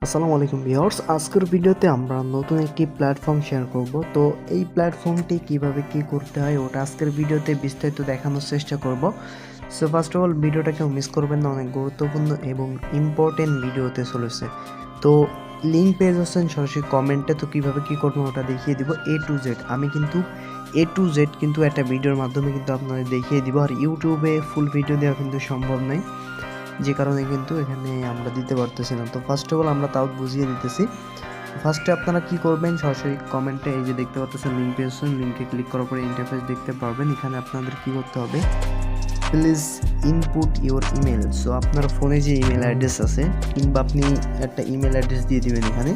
আসসালামু আলাইকুম ভিউয়ার্স, আজকের ভিডিওতে আমরা নতুন একটি প্ল্যাটফর্ম শেয়ার করব। তো এই প্ল্যাটফর্মটি কিভাবে কি করতে হয় ওটা আজকের ভিডিওতে বিস্তারিত দেখানোর চেষ্টা করব। সো ফার্স্ট অফ অল ভিডিওটা কেউ মিস করবেন না, অনেক গুরুত্বপূর্ণ এবং ইম্পর্টেন্ট ভিডিওতে চলেছে। তো লিঙ্ক পেয়ে যাচ্ছেন সরাসরি কমেন্টে। তো কিভাবে কি করবেন ওটা দেখিয়ে দিব A to Z। আমি কিন্তু A to Z কিন্তু একটা ভিডিওর মাধ্যমে কিন্তু আপনাদের দেখিয়ে দিব, আর ইউটিউবে ফুল ভিডিও দেওয়া কিন্তু সম্ভব নয়, যে কারণে কিন্তু এখানে আমরা দিতে পারতেছি না। তো ফার্স্ট অফ অল আমরা তাও বুঝিয়ে দিতেছি। ফার্স্টে আপনারা কি করবেন, সরাসরি কমেন্টে এই যে দেখতে পাচ্ছেন লিঙ্ক পেয়েছেন, লিঙ্কে ক্লিক করার পরে ইন্টারফেস দেখতে পারবেন। এখানে আপনাদের কি করতে হবে, please input your email. So আপনার ফোনে যে ইমেল অ্যাড্রেস আছে, কিংবা আপনি একটা ইমেল অ্যাড্রেস দিয়ে দিবেন এখানে,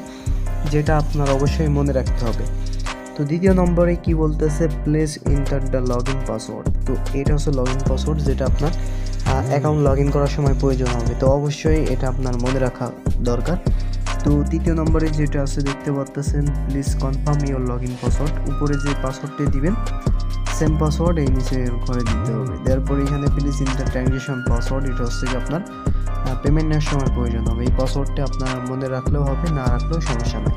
যেটা আপনার অবশ্যই মনে রাখতে হবে। তো দ্বিতীয় নম্বরে কি বলতেছে, please enter the log in password. তো এটা হচ্ছে লগ ইন পাসওয়ার্ড, যেটা আপনার অ্যাকাউন্ট লগ ইন করার সময় প্রয়োজন হবে। তো অবশ্যই এটা আপনার মনে রাখা দরকার। তো তৃতীয় নম্বরে যেটা আছে দেখতে পাচ্ছেন, please confirm your log in password. উপরে যে পাসওয়ার্ডটি দিবেন সেম পাসওয়ার্ড এই নিচে ঘরে দিতে হবে। তারপরে এখানে প্লিজ ইন্টার ট্রানজেকশন পাসওয়ার্ড, এটা হচ্ছে কি আপনার পেমেন্ট নেওয়ার সময় প্রয়োজন হবে। এই পাসওয়ার্ডটা আপনার মনে রাখলেও হবে, না রাখলেও সমস্যা নেই।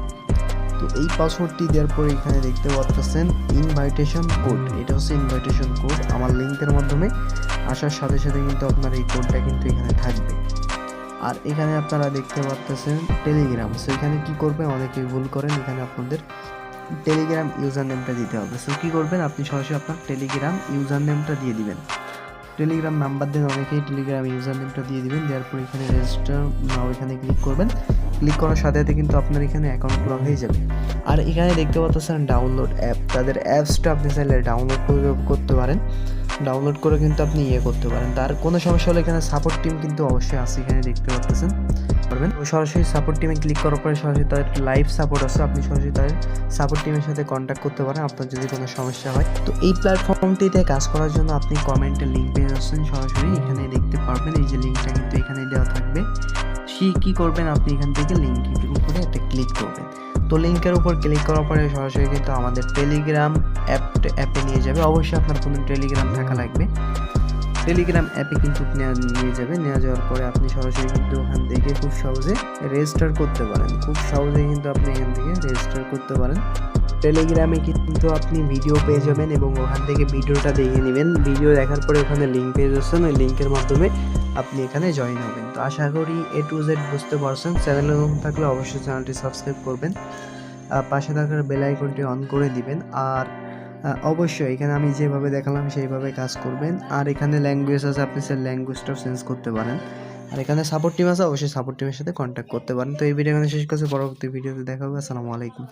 তো এই পাসওয়ার্ডটি দেওয়ার পরে এখানে দেখতে পাচ্ছেন ইনভাইটেশন কোড, এটা হচ্ছে ইনভাইটেশন কোড। আমার লিঙ্কের মাধ্যমে আসার সাথে সাথে কিন্তু আপনার এই কোডটা কিন্তু এখানে থাকবে। আর এখানে আপনারা দেখতে পাচ্ছেন টেলিগ্রাম। সো এখানে কি করবেন, অনেকেই ভুল করেন, এখানে আপনাদের টেলিগ্রাম ইউজার নেমটা দিতে হবে। সো কী করবেন, আপনি সরাসরি আপনার টেলিগ্রাম ইউজার নেমটা দিয়ে দিবেন। টেলিগ্রাম নাম্বার দেন অনেকেই, টেলিগ্রাম ইউজার নেমটা দিয়ে দিবেন। দেওয়ার পর এখানে রেজিস্টার নাও এখানে ক্লিক করবেন। ক্লিক করার সাথে সাথে কিন্তু আপনার এখানে অ্যাকাউন্ট খোলা হয়ে যাবে। আর এখানে দেখতে পাচ্ছেন ডাউনলোড অ্যাপ, তাদের অ্যাপসটা আপনি চাইলে ডাউনলোড করতে পারেন। ডাউনলোড করে কিন্তু আপনি করতে পারেন। তার কোনো সমস্যা হলে এখানে সাপোর্ট টিম কিন্তু অবশ্যই আছে, এখানে দেখতে পাচ্ছেন পারবেন। সরাসরি সাপোর্ট টিমে ক্লিক করার পরে সরাসরি তাদের লাইভ সাপোর্ট আছে, আপনি সরাসরি তাদের সাপোর্ট টিমের সাথে কন্ট্যাক্ট করতে পারেন আপনার যদি কোনো সমস্যা হয়। তো এই প্ল্যাটফর্মটিতে কাজ করার জন্য আপনি কমেন্টে লিঙ্ক পেয়ে যাচ্ছেন, সরাসরি এখানে দেখতে পারবেন। এই যে লিঙ্কটা কিন্তু এখানে দেওয়া থাকবে। কী করবেন, আপনি এখান থেকে লিঙ্কের উপরে একটা ক্লিক করবেন। তো লিঙ্কের উপর ক্লিক করার পরে সরাসরি কিন্তু আমাদের টেলিগ্রাম অ্যাপে নিয়ে যাবে। অবশ্যই আপনার কোনো টেলিগ্রাম থাকা লাগবে। টেলিগ্রাম অ্যাপে কিন্তু নিয়ে যাবে। নিয়ে যাওয়ার পরে আপনি সরাসরি কিন্তু ওখান থেকে খুব সহজে রেজিস্টার করতে পারেন। খুব সহজে কিন্তু আপনি এখান থেকে রেজিস্টার করতে পারেন। টেলিগ্রামে কিন্তু আপনি ভিডিও পেয়ে যাবেন এবং ওখান থেকে ভিডিওটা দেখে নেবেন। ভিডিও দেখার পরে ওখানে লিঙ্ক পেয়ে যাচ্ছেন, ওই লিঙ্কের মাধ্যমে আপনি এখানে জয়েন হবেন। তো আশা করি A to Z বুঝতে পারছেন। চ্যানেলে নতুন থাকলে অবশ্যই চ্যানেলটি সাবস্ক্রাইব করবেন, পাশে থাকার বেল আইকনটি অন করে দিবেন। আর অবশ্যই এখানে আমি যেভাবে দেখালাম সেইভাবে কাজ করবেন। আর এখানে ল্যাঙ্গুয়েজ আছে, আপনি স্যার ল্যাঙ্গুয়েজটাও চেঞ্জ করতে পারেন। আর এখানে সাপোর্ট টিম আছে, অবশ্যই সাপোর্ট টিমের সাথে কন্ট্যাক্ট করতে পারেন। তো এই ভিডিও এখানে শেষ করছি, পরবর্তী ভিডিওতে দেখা হবে। আসসালামু আলাইকুম।